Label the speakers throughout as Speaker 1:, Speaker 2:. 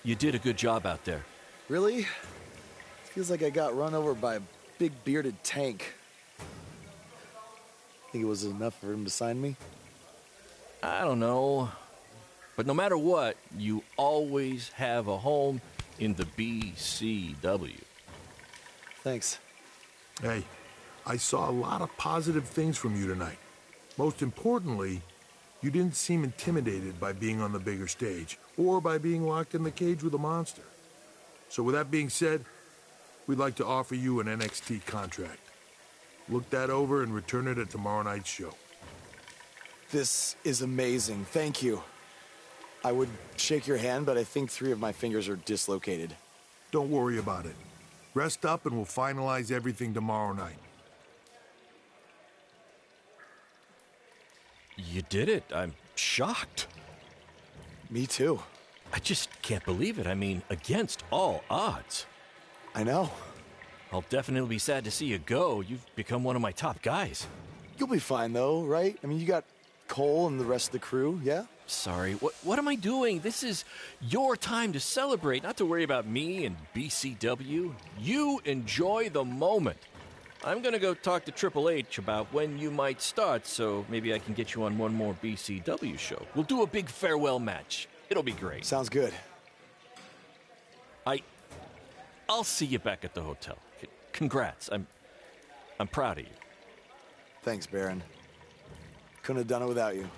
Speaker 1: You did a good job out there.
Speaker 2: Really? Feels like I got run over by a big bearded tank. Think it was enough for him to sign me?
Speaker 1: I don't know. But no matter what, you always have a home in the BCW.
Speaker 2: Thanks.
Speaker 3: Hey, I saw a lot of positive things from you tonight. Most importantly, you didn't seem intimidated by being on the bigger stage or by being locked in the cage with a monster. So with that being said, we'd like to offer you an NXT contract. Look that over and return it at tomorrow night's show.
Speaker 2: This is amazing. Thank you. I would shake your hand, but I think 3 of my fingers are dislocated.
Speaker 3: Don't worry about it. Rest up and we'll finalize everything tomorrow night.
Speaker 1: You did it. I'm shocked.
Speaker 2: Me too.
Speaker 1: I just can't believe it. I mean, against all odds.
Speaker 2: I know.
Speaker 1: I'll definitely be sad to see you go. You've become one of my top guys.
Speaker 2: You'll be fine, though, right? I mean, you got Cole and the rest of the crew, yeah?
Speaker 1: Sorry, what am I doing? This is your time to celebrate, not to worry about me and BCW. You enjoy the moment. I'm gonna go talk to Triple H about when you might start, so maybe I can get you on one more BCW show. We'll do a big farewell match. It'll be great.
Speaker 2: Sounds good.
Speaker 1: I'll see you back at the hotel. Congrats. I'm proud of you.
Speaker 2: Thanks, Baron. Couldn't have done it without you.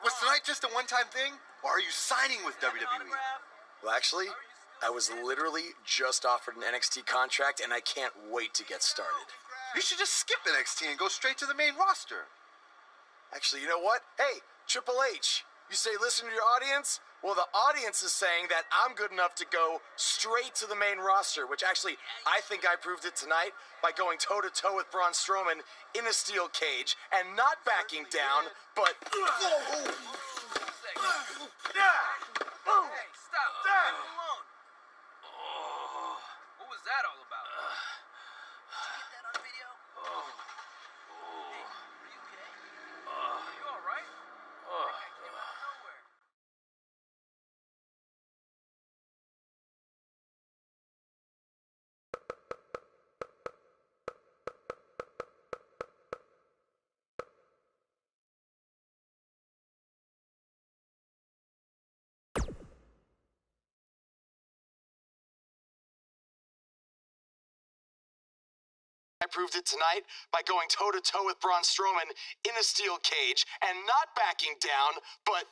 Speaker 4: Was tonight just a one-time thing, or are you signing with WWE?
Speaker 2: Well, actually, I was literally just offered an NXT contract, and I can't wait to get started.
Speaker 4: You should just skip NXT and go straight to the main roster.
Speaker 2: Actually, you know what? Hey, Triple H, you say listen to your audience? Well, the audience is saying that I'm good enough to go straight to the main roster, which actually, I think I proved it tonight by going toe-to-toe with Braun Strowman in a steel cage and not backing down, but...
Speaker 5: Hey, stop. Leave him alone. What was that all about? Did you get that on video? Hey, are you okay? Are you all right? That came out of nowhere.
Speaker 2: I proved it tonight by going toe-to-toe with Braun Strowman in a steel cage and not backing down, but...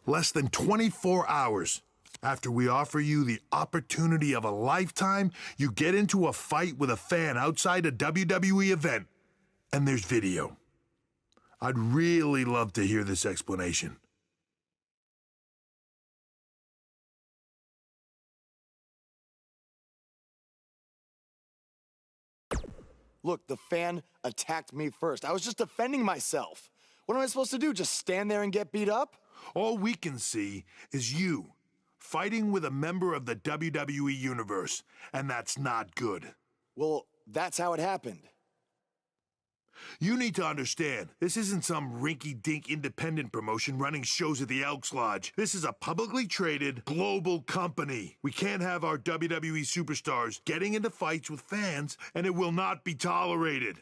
Speaker 3: Less than 24 hours after we offer you the opportunity of a lifetime, you get into a fight with a fan outside a WWE event, and there's video. I'd really love to hear this explanation.
Speaker 2: Look, the fan attacked me first. I was just defending myself. What am I supposed to do, just stand there and get beat up?
Speaker 3: All we can see is you fighting with a member of the WWE Universe, and that's not good.
Speaker 2: Well, that's how it happened.
Speaker 3: You need to understand, this isn't some rinky-dink independent promotion running shows at the Elks Lodge. This is a publicly traded, global company. We can't have our WWE superstars getting into fights with fans, and it will not be tolerated.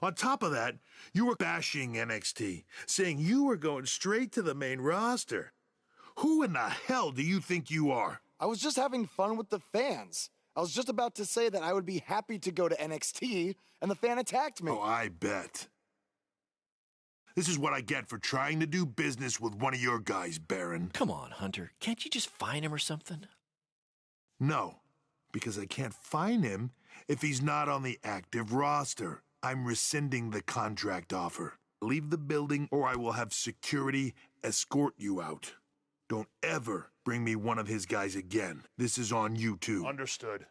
Speaker 3: On top of that, you were bashing NXT, saying you were going straight to the main roster. Who in the hell do you think you are?
Speaker 2: I was just having fun with the fans. I was just about to say that I would be happy to go to NXT, and the fan attacked me.
Speaker 3: Oh, I bet. This is what I get for trying to do business with one of your guys, Baron.
Speaker 1: Come on, Hunter. Can't you just fine him or something?
Speaker 3: No, because I can't fine him If he's not on the active roster, I'm rescinding the contract offer. Leave the building or I will have security escort you out. Don't ever bring me one of his guys again. This is on you too.
Speaker 6: Understood.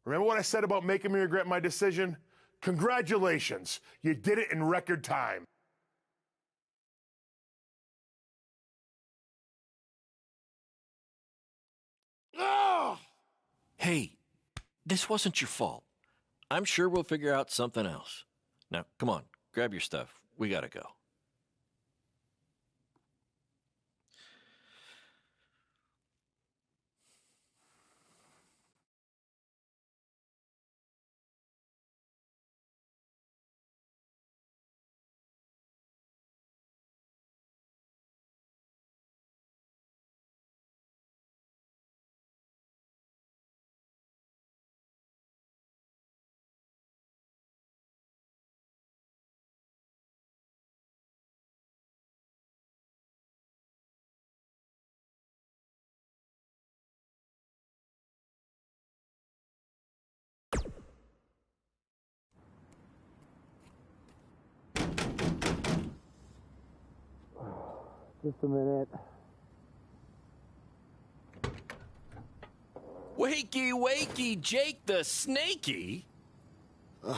Speaker 6: Remember what I said about making me regret my decision? Congratulations. You did it in record time. Ah!
Speaker 1: Hey, this wasn't your fault. I'm sure we'll figure out something else. Now, come on, grab your stuff. We gotta go.
Speaker 7: Just a minute.
Speaker 1: Wakey, wakey, Jake the Snakey.
Speaker 2: It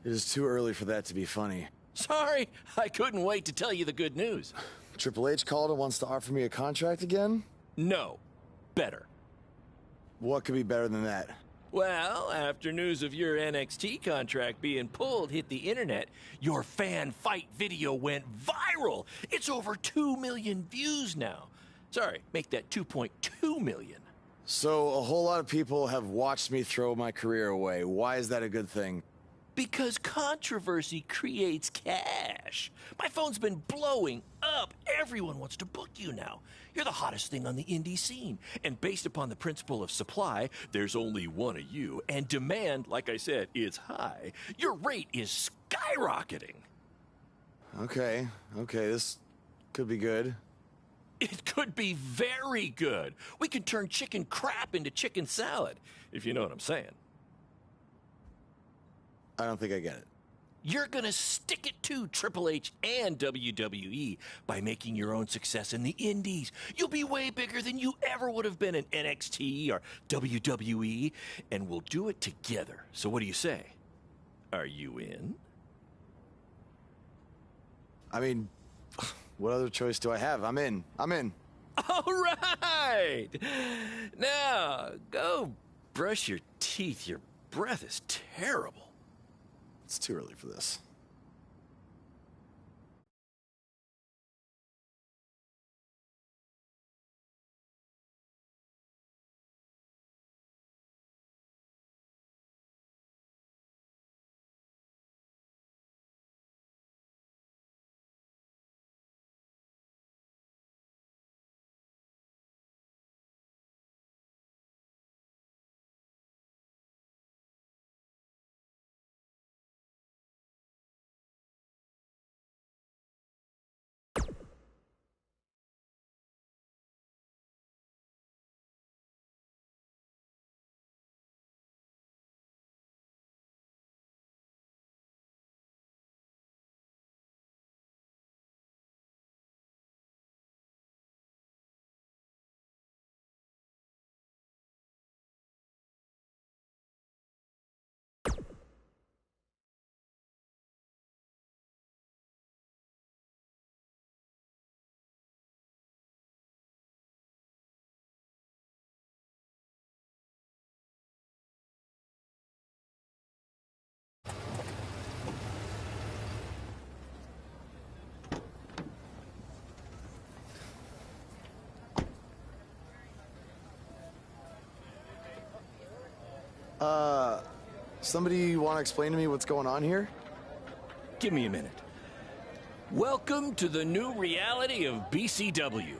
Speaker 2: is too early for that to be funny.
Speaker 1: Sorry, I couldn't wait to tell you the good news.
Speaker 2: Triple H called and wants to offer me a contract again?
Speaker 1: No, better.
Speaker 2: What could be better than that?
Speaker 1: Well, after news of your NXT contract being pulled hit the internet, your fan fight video went viral. It's over 2 million views now. Sorry, make that 2.2 million.
Speaker 2: So a whole lot of people have watched me throw my career away. Why is that a good thing?
Speaker 1: Because controversy creates cash. My phone's been blowing up. Everyone wants to book you now. You're the hottest thing on the indie scene. And based upon the principle of supply, there's only one of you. And demand, like I said, is high. Your rate is skyrocketing.
Speaker 2: Okay, this could be good.
Speaker 1: It could be very good. We can turn chicken crap into chicken salad, if you know what I'm saying.
Speaker 2: I don't think I get it.
Speaker 1: You're gonna stick it to Triple H and WWE by making your own success in the indies. You'll be way bigger than you ever would have been in NXT or WWE, and we'll do it together. So what do you say? Are you in?
Speaker 2: I mean, what other choice do I have? I'm in.
Speaker 1: All right! Now, go brush your teeth. Your breath is terrible.
Speaker 2: It's too early for this. Somebody want to explain to me what's going on here?
Speaker 1: Give me a minute. Welcome to the new reality of BCW.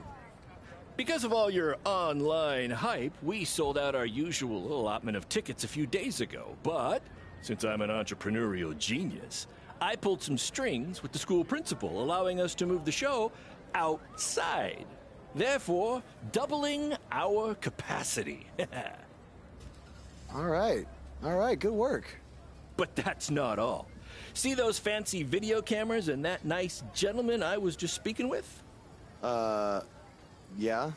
Speaker 1: Because of all your online hype, we sold out our usual allotment of tickets a few days ago. But since I'm an entrepreneurial genius, I pulled some strings with the school principal, allowing us to move the show outside. therefore doubling our capacity.
Speaker 2: All right, good work.
Speaker 1: But that's not all. See those fancy video cameras and that nice gentleman I was just speaking with?
Speaker 2: Yeah?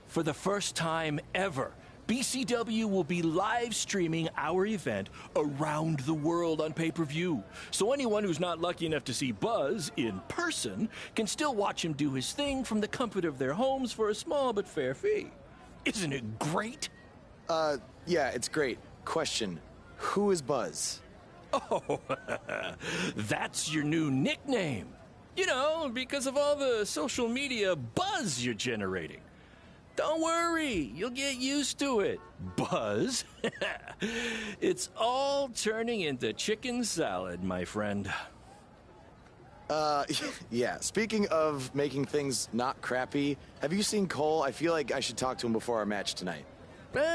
Speaker 1: For the first time ever, BCW will be live streaming our event around the world on pay-per-view. So anyone who's not lucky enough to see Buzz in person can still watch him do his thing from the comfort of their homes for a small but fair fee. Isn't it great?
Speaker 2: Yeah, it's great. Question, who is Buzz?
Speaker 1: Oh, that's your new nickname. You know, because of all the social media buzz you're generating. Don't worry, you'll get used to it. Buzz? It's all turning into chicken salad, my friend.
Speaker 2: Yeah, speaking of making things not crappy, have you seen Cole? I feel like I should talk to him before our match tonight.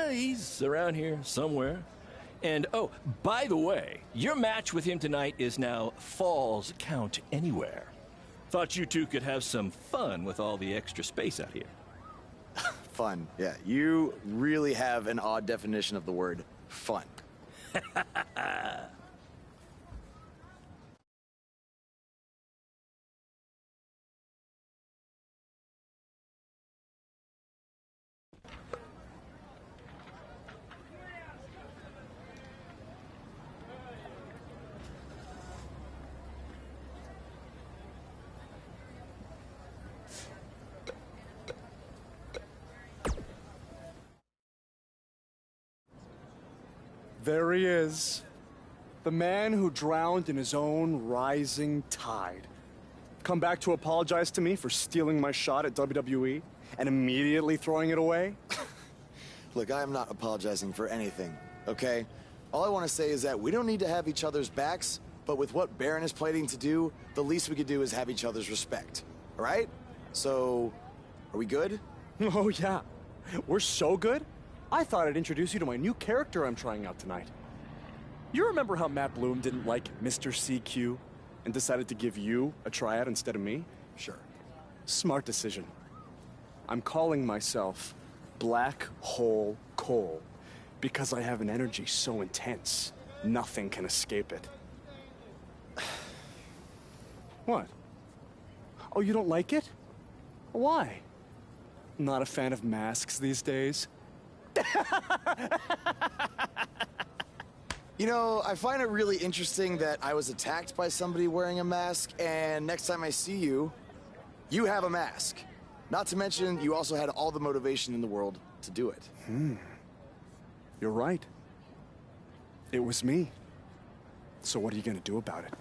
Speaker 1: He's around here somewhere. And, oh, by the way, your match with him tonight is now Falls Count Anywhere. Thought you two could have some fun with all the extra space out here.
Speaker 2: Fun, yeah. You really have an odd definition of the word fun.
Speaker 8: There he is. The man who drowned in his own rising tide. Come back to apologize to me for stealing my shot at WWE and immediately throwing it away?
Speaker 2: Look, I am not apologizing for anything, okay? All I want to say is that we don't need to have each other's backs, but with what Baron is planning to do, the least we could do is have each other's respect, all right? So, are we good?
Speaker 8: Oh, yeah. We're so good. I thought I'd introduce you to my new character I'm trying out tonight. You remember how Matt Bloom didn't like Mr. CQ and decided to give you a tryout instead of me?
Speaker 2: Sure.
Speaker 8: Smart decision. I'm calling myself Black Hole Cole because I have an energy so intense, nothing can escape it. What? Oh, you don't like it? Why? Not a fan of masks these days?
Speaker 2: You know, I find it really interesting that I was attacked by somebody wearing a mask, and next time I see you, you have a mask. Not to mention, you also had all the motivation in the world to do it.
Speaker 8: You're right. It was me. So what are you gonna do about it?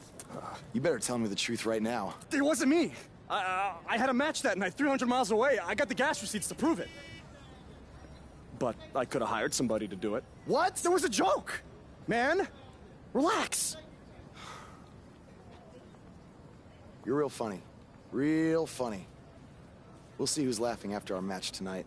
Speaker 2: You better tell me the truth right now.
Speaker 8: It wasn't me. I had a match that night, 300 miles away. I got the gas receipts to prove it. But I could have hired somebody to do it.
Speaker 2: What?
Speaker 8: There was a joke! Man, relax.
Speaker 2: You're real funny. Real funny. We'll see who's laughing after our match tonight.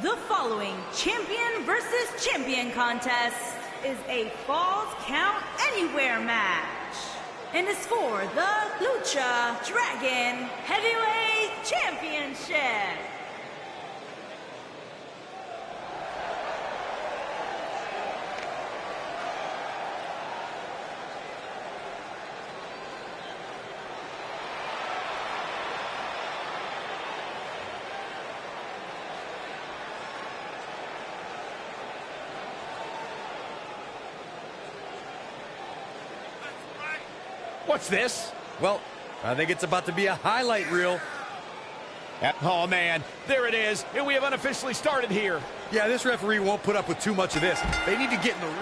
Speaker 9: The following champion versus champion contest is a Falls Count Anywhere match and is for the Lucha Dragon Heavyweight Championship.
Speaker 1: What's this?
Speaker 10: Well, I think it's about to be a highlight reel.
Speaker 1: Oh, man. There it is. And we have unofficially started here.
Speaker 10: Yeah, this referee won't put up with too much of this. They need to get in the ring.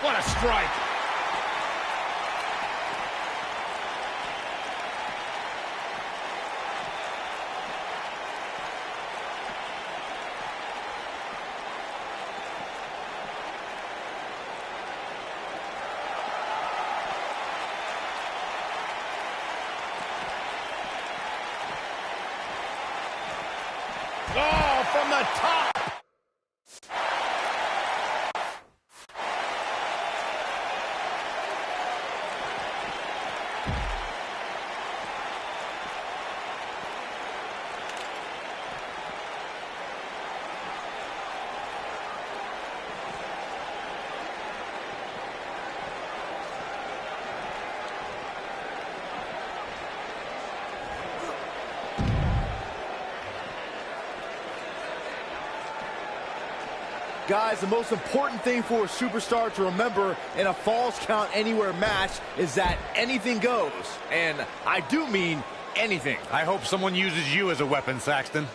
Speaker 1: What a strike. Oh, from the top.
Speaker 11: Guys, the most important thing for a superstar to remember in a Falls Count Anywhere match is that anything goes. And I do mean anything.
Speaker 10: I hope someone uses you as a weapon, Saxton.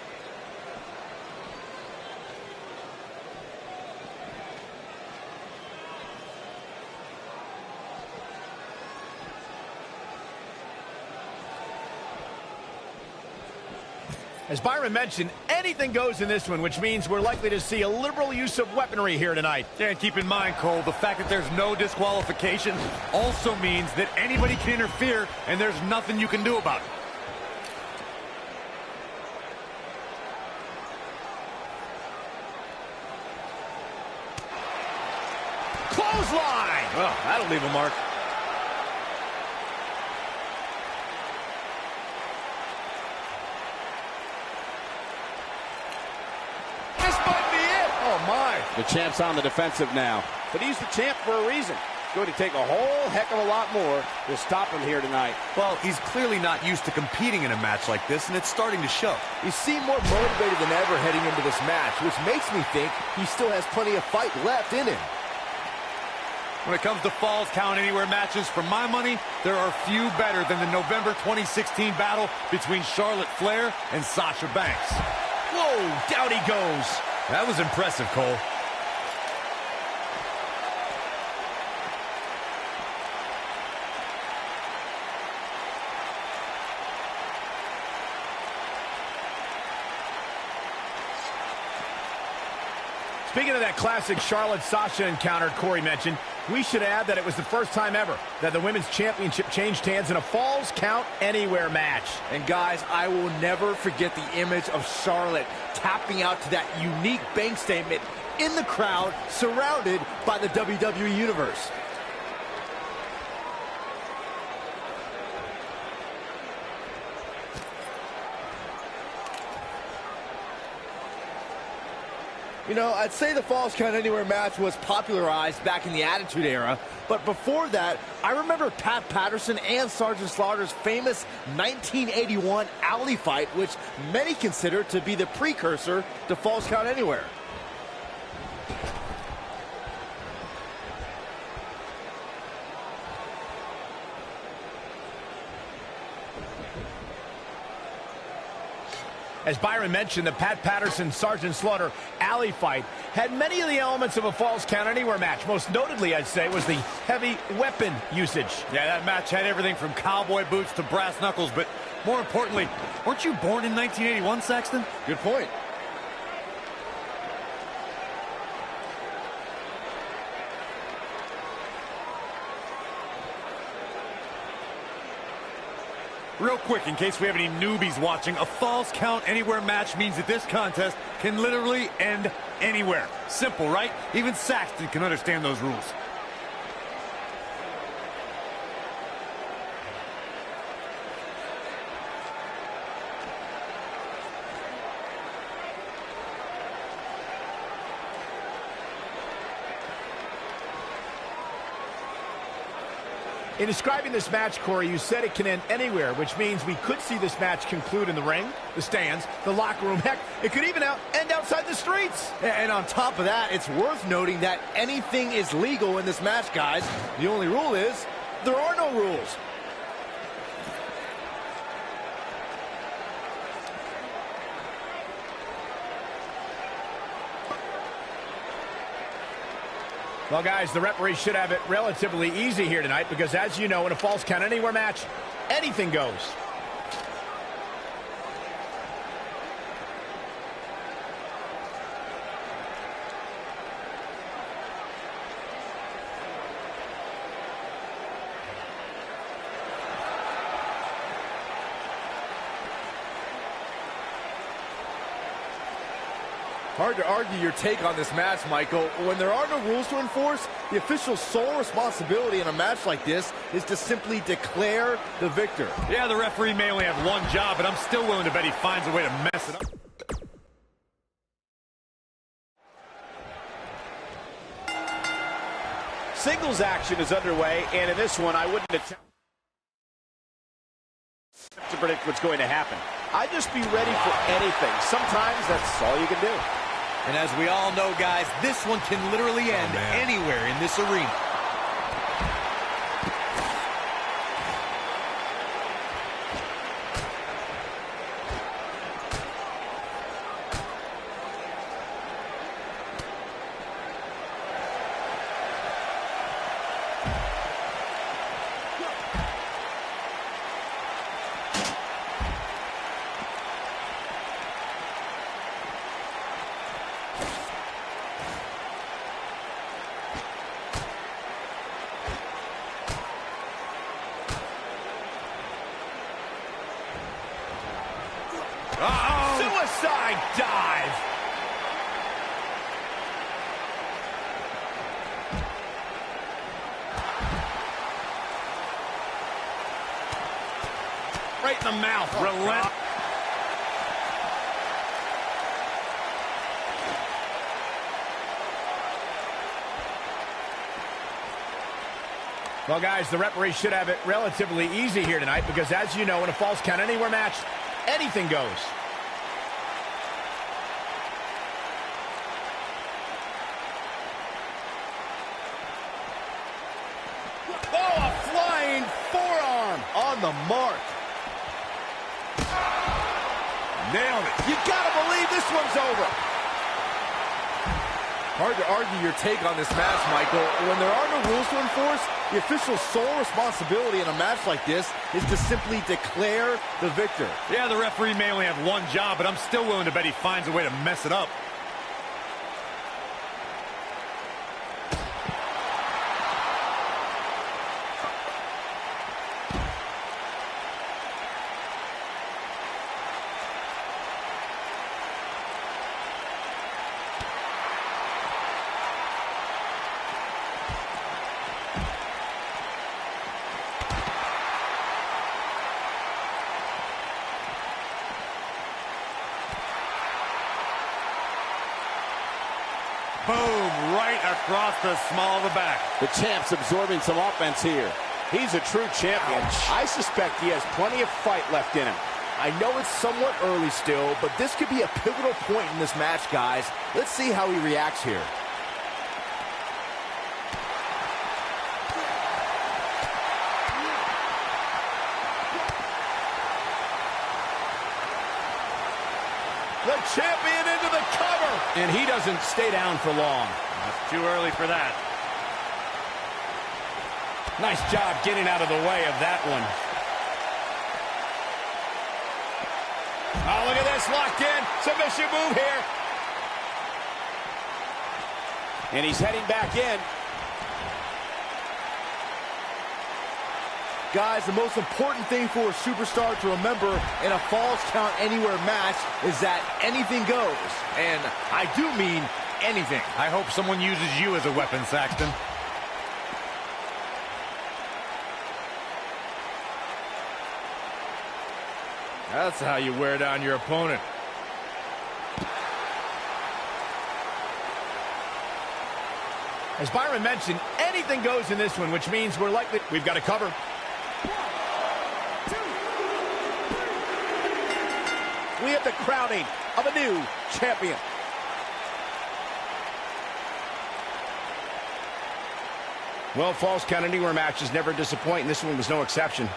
Speaker 1: As Byron mentioned, anything goes in this one, which means we're likely to see a liberal use of weaponry here tonight.
Speaker 10: Yeah, and keep in mind, Cole, the fact that there's no disqualification also means that anybody can interfere, and there's nothing you can do about it.
Speaker 1: Clothesline!
Speaker 10: Well, that'll leave a mark.
Speaker 12: The champ's on the defensive now, but he's the champ for a reason. It's going to take a whole heck of a lot more to stop him here tonight.
Speaker 10: Well, he's clearly not used to competing in a match like this, and it's starting to show.
Speaker 11: He seemed more motivated than ever heading into this match, which makes me think he still has plenty of fight left in him.
Speaker 10: When it comes to Falls Count Anywhere matches, for my money, there are few better than the November 2016 battle between Charlotte Flair and Sasha Banks.
Speaker 1: Whoa, down he goes.
Speaker 10: That was impressive, Cole.
Speaker 1: Speaking of that classic Charlotte-Sasha encounter Corey mentioned, we should add that it was the first time ever that the Women's Championship changed hands in a Falls Count Anywhere match.
Speaker 11: And guys, I will never forget the image of Charlotte tapping out to that unique bank statement in the crowd, surrounded by the WWE Universe. You know, I'd say the Falls Count Anywhere match was popularized back in the Attitude Era, but before that, I remember Pat Patterson and Sergeant Slaughter's famous 1981 alley fight, which many consider to be the precursor to Falls Count Anywhere.
Speaker 1: As Byron mentioned, the Pat Patterson-Sergeant Slaughter alley fight had many of the elements of a Falls Count Anywhere match. Most notably, I'd say, was the heavy weapon usage.
Speaker 10: Yeah, that match had everything from cowboy boots to brass knuckles, but more importantly, weren't you born in 1981, Saxton?
Speaker 11: Good point.
Speaker 10: Real quick, in case we have any newbies watching, a Falls Count Anywhere match means that this contest can literally end anywhere. Simple, right? Even Saxton can understand those rules.
Speaker 13: In describing this match, Corey, you said it can end anywhere, which means we could see this match conclude in the ring, the stands, the locker room. Heck, it could even end outside the streets.
Speaker 11: And on top of that, it's worth noting that anything is legal in this match, guys. The only rule is there are no rules.
Speaker 13: Well, guys, the referee should have it relatively easy here tonight because, as you know, in a Falls Count Anywhere match, anything goes.
Speaker 11: Hard to argue your take on this match, Michael. When there are no rules to enforce, the official's sole responsibility in a match like this is to simply declare the victor.
Speaker 10: Yeah, the referee may only have one job, but I'm still willing to bet he finds a way to mess it up.
Speaker 12: Singles action is underway, and in this one, I wouldn't attempt to predict what's going to happen. I'd just be ready for anything. Sometimes that's all you can do.
Speaker 14: And as we all know, guys, this one can literally end anywhere in this arena.
Speaker 13: Suicide dive! Right in the mouth. Relent. Well, guys, the referee should have it relatively easy here tonight because, as you know, in a Falls Count Anywhere match, anything goes. Oh, a flying forearm on the mark. Nailed it. You gotta believe this one's over.
Speaker 11: Hard to argue your take on this match, Michael. When there are no rules to enforce, the official's sole responsibility in a match like this is to simply declare the victor.
Speaker 10: Yeah, the referee may only have one job, but I'm still willing to bet he finds a way to mess it up. Boom, right across the small of the back.
Speaker 12: The champ's absorbing some offense here. He's a true champion. I suspect he has plenty of fight left in him.
Speaker 11: I know it's somewhat early still, but this could be a pivotal point in this match, guys. Let's see how he reacts here.
Speaker 13: The champion into the cover. And he doesn't stay down for long.
Speaker 10: That's too early for that.
Speaker 13: Nice job getting out of the way of that one. Oh, look at this. Locked in. Submission move here.
Speaker 12: And he's heading back in.
Speaker 11: Guys, the most important thing for a superstar to remember in a Falls Count Anywhere match is that anything goes. And I do mean anything.
Speaker 10: I hope someone uses you as a weapon, Saxton.
Speaker 13: That's how you wear down your opponent. As Byron mentioned, anything goes in this one, which means we've got to cover.
Speaker 11: We have the crowning of a new champion.
Speaker 13: Well, Falls Count Anywhere matches never disappoint, and this one was no exception.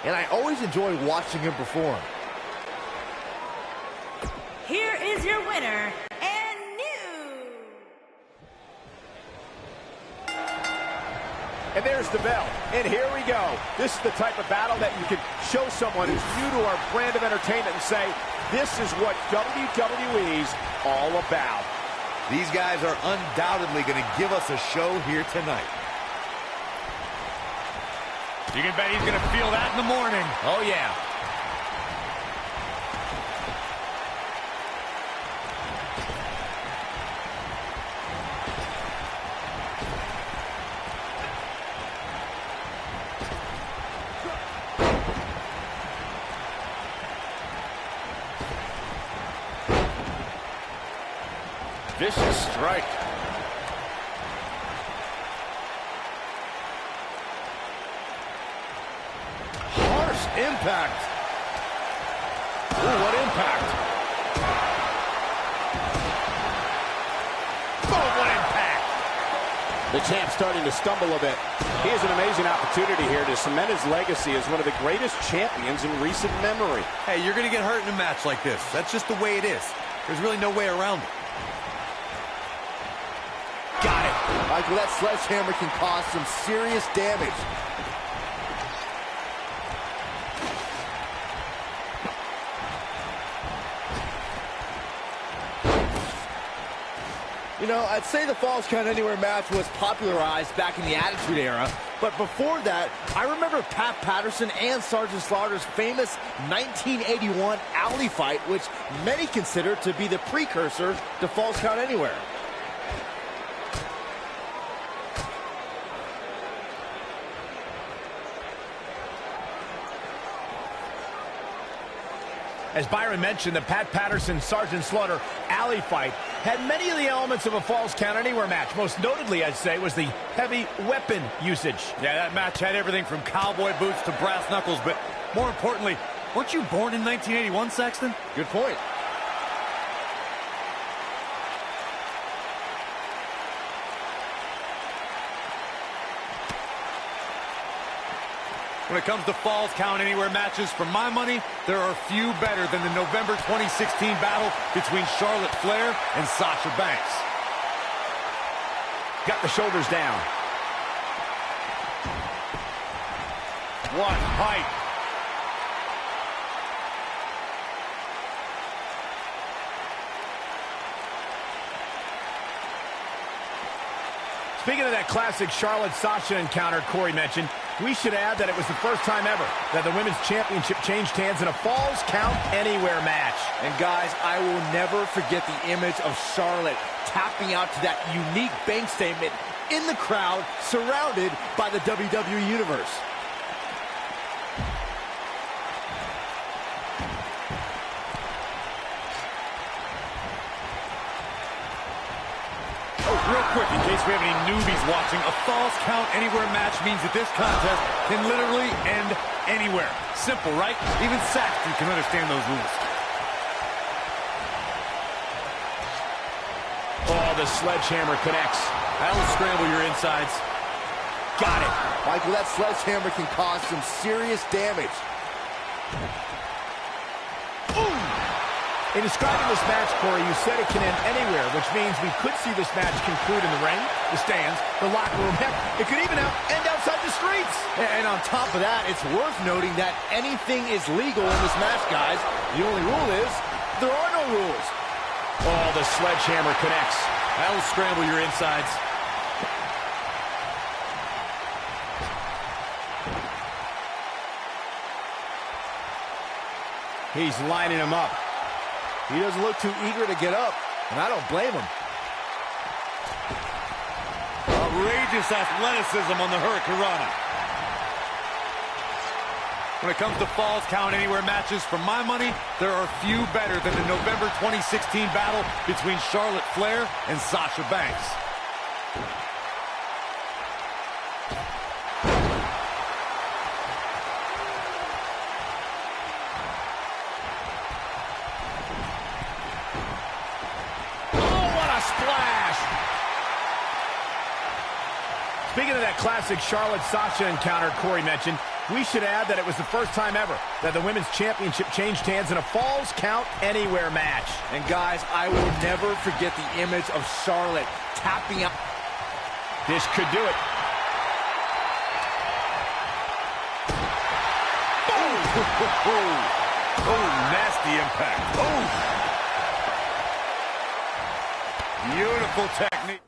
Speaker 11: And I always enjoy watching him perform.
Speaker 9: Here is your winner, and new.
Speaker 13: And there's the bell. And here we go. This is the type of battle that you can show someone who's new to our brand of entertainment and say, this is what WWE's all about.
Speaker 10: These guys are undoubtedly going to give us a show here tonight. You can bet he's going to feel that in the morning.
Speaker 13: Oh, yeah. Vicious strike. Harsh impact. Ooh, what impact. Boom, what impact.
Speaker 12: The champ's starting to stumble a bit. He has an amazing opportunity here to cement his legacy as one of the greatest champions in recent memory.
Speaker 14: Hey, you're going to get hurt in a match like this. That's just the way it is. There's really no way around it.
Speaker 11: Got it. Michael, that sledgehammer can cause some serious damage. You know, I'd say the Falls Count Anywhere match was popularized back in the Attitude Era, but before that, I remember Pat Patterson and Sergeant Slaughter's famous 1981 alley fight, which many consider to be the precursor to Falls Count Anywhere.
Speaker 13: As Byron mentioned, the Pat Patterson-Sergeant Slaughter alley fight had many of the elements of a Falls Count Anywhere match. Most notably, I'd say, was the heavy weapon usage.
Speaker 10: Yeah, that match had everything from cowboy boots to brass knuckles, but more importantly, weren't you born in 1981, Saxton?
Speaker 11: Good point.
Speaker 10: When it comes to Falls Count Anywhere matches, for my money, there are few better than the November 2016 battle between Charlotte Flair and Sasha Banks.
Speaker 13: Got the shoulders down.
Speaker 10: What height!
Speaker 13: Speaking of that classic Charlotte-Sasha encounter Corey mentioned, we should add that it was the first time ever that the Women's Championship changed hands in a Falls Count Anywhere match.
Speaker 11: And guys, I will never forget the image of Charlotte tapping out to that unique bank statement in the crowd, surrounded by the WWE Universe.
Speaker 10: Real quick, in case we have any newbies watching, a Falls Count Anywhere match means that this contest can literally end anywhere. Simple, right? Even Saxton can understand those rules.
Speaker 13: Oh, the sledgehammer connects.
Speaker 14: That'll scramble your insides.
Speaker 13: Got it.
Speaker 11: Michael, that sledgehammer can cause some serious damage.
Speaker 13: Ooh. In describing this match, Corey, you said it can end anywhere, which means we could see this match conclude in the ring, the stands, the locker room. Heck, it could even end outside the streets.
Speaker 11: And on top of that, it's worth noting that anything is legal in this match, guys. The only rule is there are no rules.
Speaker 13: Oh, the sledgehammer connects.
Speaker 14: That'll scramble your insides.
Speaker 13: He's lining him up.
Speaker 11: He doesn't look too eager to get up, and I don't blame him.
Speaker 10: Outrageous athleticism on the Hurricanrana. When it comes to Falls Count Anywhere matches, for my money, there are few better than the November 2016 battle between Charlotte Flair and Sasha Banks.
Speaker 13: Speaking of that classic Charlotte-Sasha encounter Corey mentioned, we should add that it was the first time ever that the Women's Championship changed hands in a Falls Count Anywhere match.
Speaker 11: And guys, I will never forget the image of Charlotte tapping out.
Speaker 13: This could do it.
Speaker 10: Oh, nasty impact. Oh. Beautiful technique.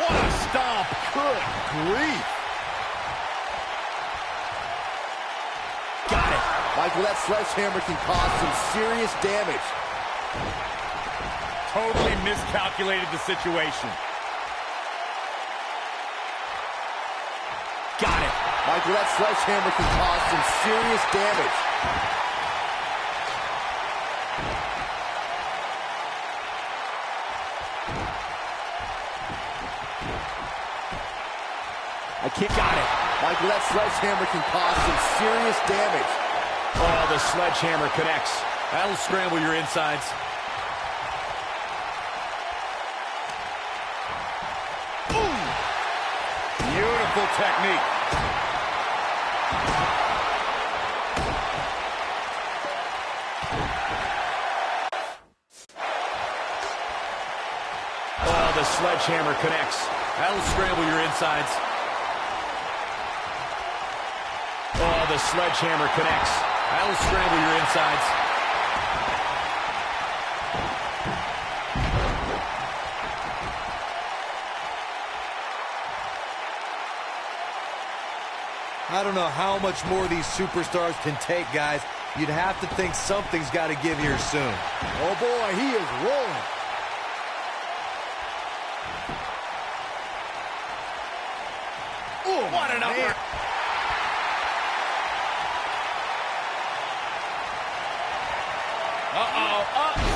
Speaker 13: What a stomp. Good grief.
Speaker 11: Got it. Michael, that sledgehammer can cause some serious damage.
Speaker 10: Totally miscalculated the situation.
Speaker 11: Got it. Michael, that sledgehammer can cause some serious damage. I can't. Got it. Michael, that sledgehammer can cause some serious damage.
Speaker 13: Oh, the sledgehammer connects.
Speaker 10: That'll scramble your insides.
Speaker 13: Boom!
Speaker 10: Beautiful technique.
Speaker 13: Oh, the sledgehammer connects.
Speaker 10: That'll scramble your insides.
Speaker 13: Oh, the sledgehammer connects.
Speaker 10: That'll scramble your insides.
Speaker 14: I don't know how much more these superstars can take, guys. You'd have to think something's got to give here soon.
Speaker 11: Oh, boy, he is rolling.
Speaker 13: Oh, what an upper.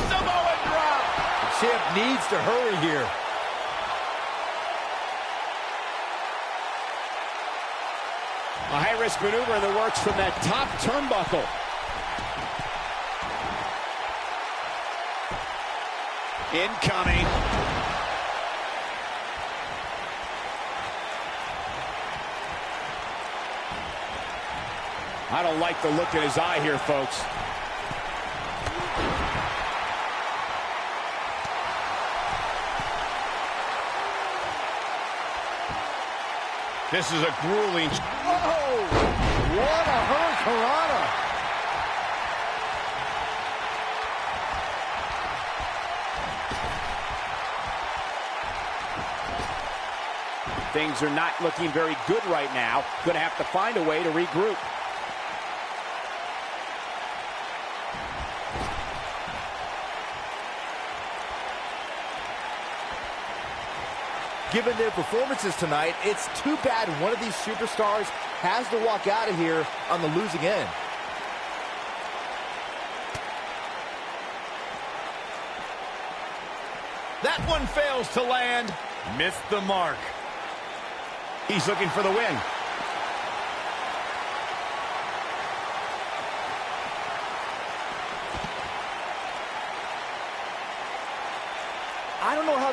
Speaker 11: Samoa drop. The champ needs to hurry here.
Speaker 12: A high-risk maneuver in the works from that top turnbuckle.
Speaker 11: Incoming.
Speaker 12: I don't like the look in his eye here, folks.
Speaker 11: This is a grueling... Whoa! What a hurricanrana!
Speaker 12: Things are not looking very good right now. Gonna have to find a way to regroup.
Speaker 11: Given their performances tonight, it's too bad one of these superstars has to walk out of here on the losing end.
Speaker 13: That one fails to land.
Speaker 10: Missed the mark.
Speaker 13: He's looking for the win.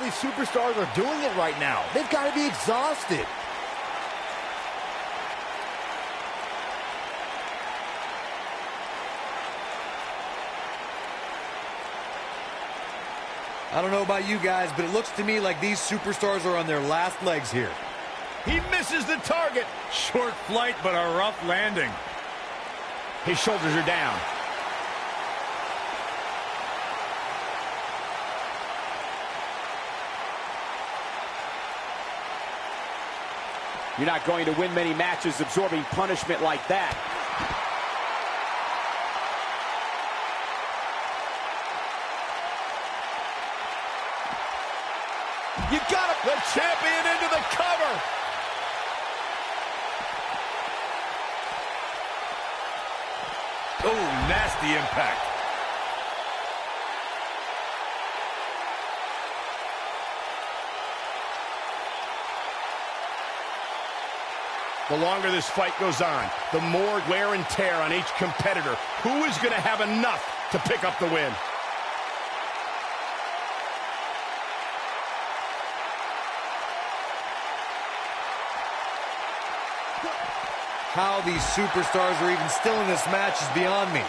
Speaker 11: these superstars are doing it right now. They've got to be exhausted.
Speaker 14: I don't know about you guys, but it looks to me like these superstars are on their last legs here.
Speaker 13: He misses the target.
Speaker 10: Short flight, but a rough landing.
Speaker 13: His shoulders are down.
Speaker 12: You're not going to win many matches absorbing punishment like that.
Speaker 13: You got it. The champion into the cover.
Speaker 10: Oh, nasty impact.
Speaker 13: The longer this fight goes on, the more wear and tear on each competitor. Who is going to have enough to pick up the win?
Speaker 14: How these superstars are even still in this match is beyond me,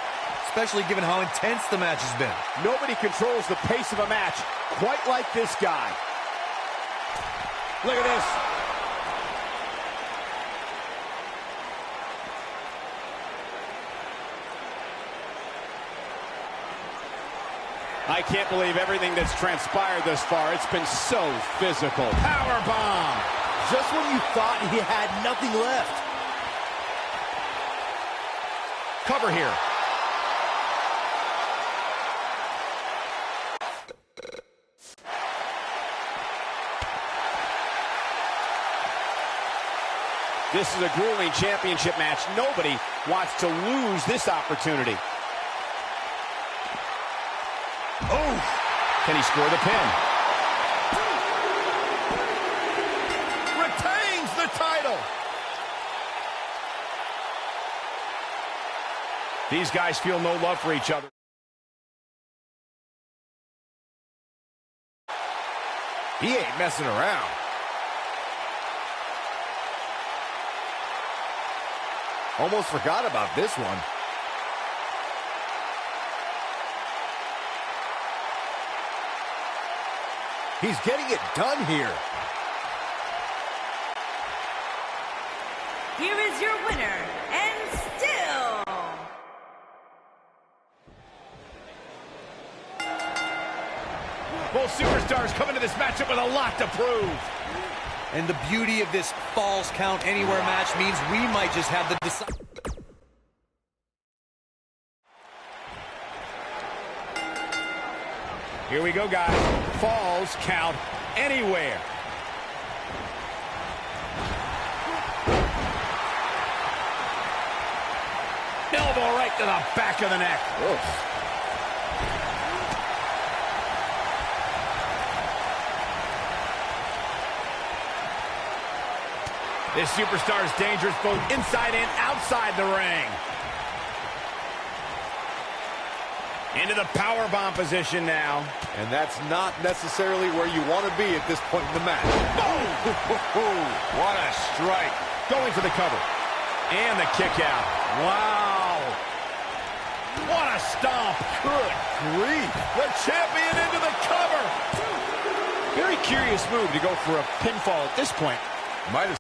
Speaker 14: especially given how intense the match has been.
Speaker 12: Nobody controls the pace of a match quite like this guy. Look at this. I can't believe everything that's transpired thus far. It's been so physical.
Speaker 13: Power bomb.
Speaker 11: Just when you thought he had nothing left.
Speaker 13: Cover here.
Speaker 12: This is a grueling championship match. Nobody wants to lose this opportunity.
Speaker 13: Oh! Can he score the pin? Retains the title! These guys feel no love for each other. He ain't messing around.
Speaker 11: Almost forgot about this one. He's getting it done here.
Speaker 9: Here is your winner, and still...
Speaker 13: Both superstars come into this matchup with a lot to prove.
Speaker 14: And the beauty of this Falls Count Anywhere match means we might just have the decide.
Speaker 13: Here we go, guys. Falls Count Anywhere. Elbow right to the back of the neck. Ugh. This superstar is dangerous both inside and outside the ring. Into the powerbomb position now.
Speaker 10: And that's not necessarily where you want to be at this point in the match.
Speaker 13: Boom! What a strike. Going for the cover. And the kick out. Wow. What a stomp. Good grief. The champion into the cover.
Speaker 12: Very curious move to go for a pinfall at this point.
Speaker 10: Might have.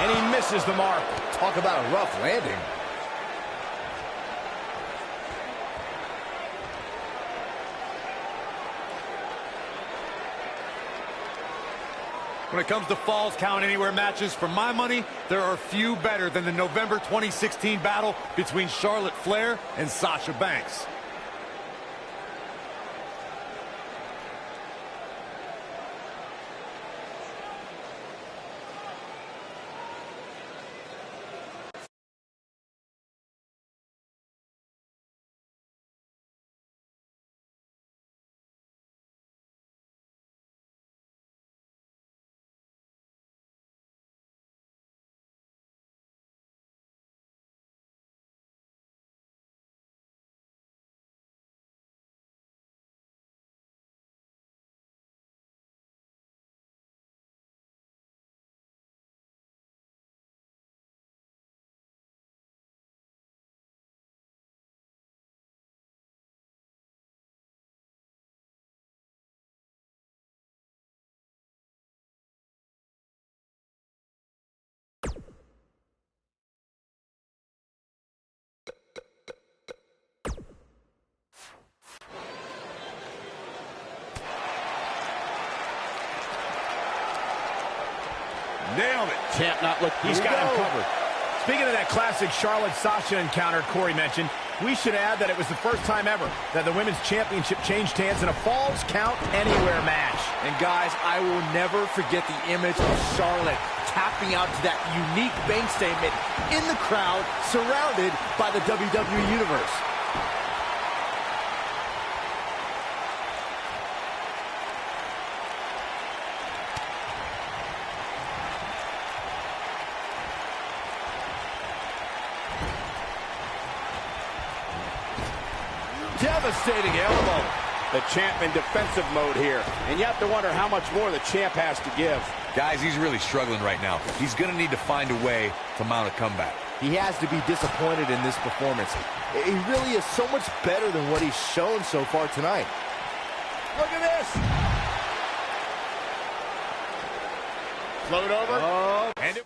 Speaker 13: And he misses the mark.
Speaker 11: Talk about a rough landing.
Speaker 10: When it comes to Falls Count Anywhere matches, for my money, there are few better than the November 2016 battle between Charlotte Flair and Sasha Banks.
Speaker 13: Nailed it.
Speaker 12: Champ not looking. He's got him covered.
Speaker 15: Speaking of that classic Charlotte-Sasha encounter Corey mentioned, we should add that it was the first time ever that the Women's Championship changed hands in a Falls Count Anywhere match.
Speaker 11: And guys, I will never forget the image of Charlotte tapping out to that unique bank statement in the crowd, surrounded by the WWE Universe.
Speaker 12: Devastating elbow. The champ in defensive mode here. And you have to wonder how much more the champ has to give.
Speaker 14: Guys, he's really struggling right now. He's going to need to find a way to mount a comeback.
Speaker 11: He has to be disappointed in this performance. He really is so much better than what he's shown so far tonight.
Speaker 12: Look at this.
Speaker 13: Float over.
Speaker 12: Oh.
Speaker 13: And it...